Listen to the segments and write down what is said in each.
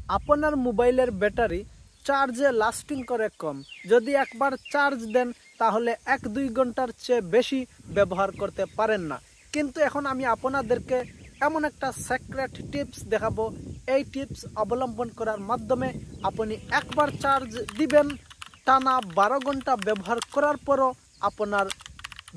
আপনার মোবাইলের ব্যাটারি চার্জে লাস্টিং করে কম। যদি একবার চার্জ দেন তাহলে 1-2 ঘন্টার চেয়ে বেশি ব্যবহার করতে পারেন না। কিন্তু এখন আমি আপনাদেরকে এমন একটা সিক্রেট টিপস দেখাবো। এই টিপস অবলম্বন করার মাধ্যমে আপনি একবার চার্জ দিবেন, টানা 12 ঘন্টা ব্যবহার করার পরও আপনার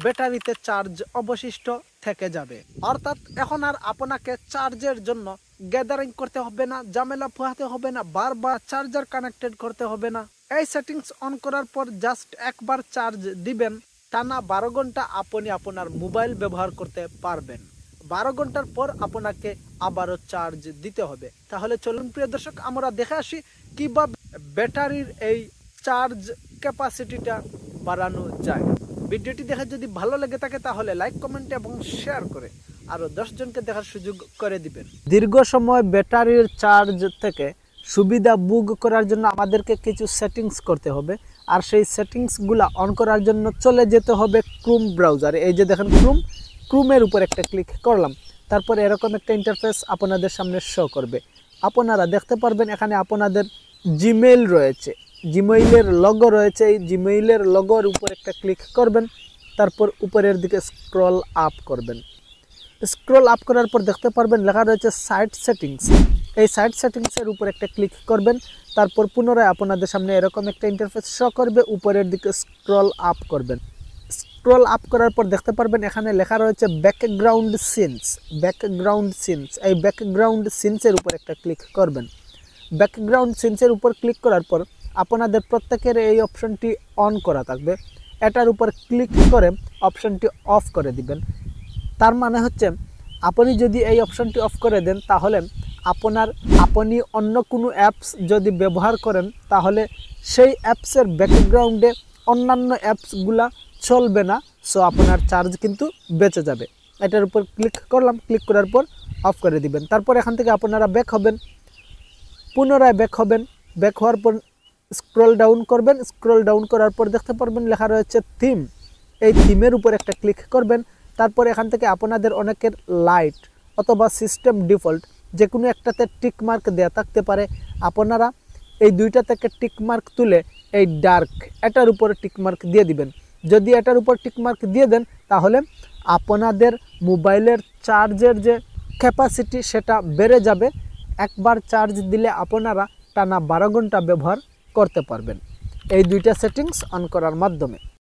ব্যাটারিতে চার্জ অবশিষ্ট থেকে যাবে। অর্থাৎ এখন আর আপনাকে চার্জের জন্য গ্যাদারিং করতে হবে না, ঝামেলা পোহাতে হবে না, বারবার চার্জার কানেক্টেড করতে হবে না। এই সেটিংস অন করার পর জাস্ট একবার চার্জ দিবেন, টানা 12 ঘন্টা আপনি আপনার মোবাইল ব্যবহার করতে পারবেন। 12 ঘন্টার পর আপনাকে আবারও চার্জ দিতে হবে। তাহলে চলুন প্রিয় দর্শক, আমরা দেখে আসি কিভাবে ব্যাটারির এই চার্জ ক্যাপাসিটিটা বাড়ানো যায়। ভিডিওটি দেখে যদি ভালো লেগে থাকে তাহলে লাইক, কমেন্ট এবং শেয়ার করে আরও 10 জনকে দেখার সুযোগ করে দিবেন। দীর্ঘ সময় ব্যাটারির চার্জ থেকে সুবিধা ভোগ করার জন্য আমাদেরকে কিছু সেটিংস করতে হবে। আর সেই সেটিংসগুলো অন করার জন্য চলে যেতে হবে ক্রোম ব্রাউজারে। এই যে দেখেন ক্রোমের উপর একটা ক্লিক করলাম, তারপর এরকম একটা ইন্টারফেস আপনাদের সামনে শো করবে। আপনারা দেখতে পারবেন এখানে আপনাদের জিমেইল রয়েছে, জিমেইলের লগো রয়েছে। এই জিমেইলের লগোর উপর একটা ক্লিক করবেন, তারপর উপরের দিকে স্ক্রল আপ করবেন। স্ক্রল আপ করার পর দেখতে পারবেন লেখা রয়েছে সাইট সেটিংস। এই সাইট সেটিংসের উপর একটা ক্লিক করবেন, তারপর পুনরায় আপনাদের সামনে এরকম একটা ইন্টারফেস শো করবে। উপরের দিকে স্ক্রল আপ করবেন। স্ক্রল আপ করার পর দেখতে পারবেন এখানে লেখা রয়েছে ব্যাকগ্রাউন্ড সিনস। এই ব্যাকগ্রাউন্ড সিনসের উপর একটা ক্লিক করবেন। ব্যাকগ্রাউন্ড সিনসের উপর ক্লিক করার পর আপনাদের প্রত্যেকের এই অপশনটি অন করা থাকবে। এটার উপর ক্লিক করে অপশনটি অফ করে দিবেন। তার মানে হচ্ছে আপনি যদি এই অপশনটি অফ করে দেন তাহলে আপনি অন্য কোনো অ্যাপস যদি ব্যবহার করেন তাহলে সেই অ্যাপসের ব্যাকগ্রাউন্ডে অন্যান্য অ্যাপসগুলা চলবে না। সো আপনার চার্জ কিন্তু বেঁচে যাবে। এটার উপর ক্লিক করলাম, ক্লিক করার পর অফ করে দিবেন। তারপর এখান থেকে আপনারা ব্যাক হবেন, পুনরায় ব্যাক হবেন। ব্যাক হওয়ার পর স্ক্রল ডাউন করবেন। স্ক্রল ডাউন করার পর দেখতে পারবেন লেখা রয়েছে থিম। এই থিমের উপর একটা ক্লিক করবেন। তারপর এখান থেকে আপনাদের অনেকের লাইট অথবা সিস্টেম ডিফল্ট যে কোনো একটাতে টিক মার্ক দেওয়া থাকতে পারে। আপনারা এই দুইটা থেকে টিক মার্ক তুলে এই ডার্ক এটার উপরে টিক মার্ক দিয়ে দিবেন। যদি এটার উপর টিক মার্ক দিয়ে দেন তাহলে আপনাদের মোবাইলের চার্জের যে ক্যাপাসিটি সেটা বেড়ে যাবে। একবার চার্জ দিলে আপনারা টানা 12 ঘন্টা ব্যবহার করতে পারবেন এই দুইটা সেটিংস অন করার মাধ্যমে।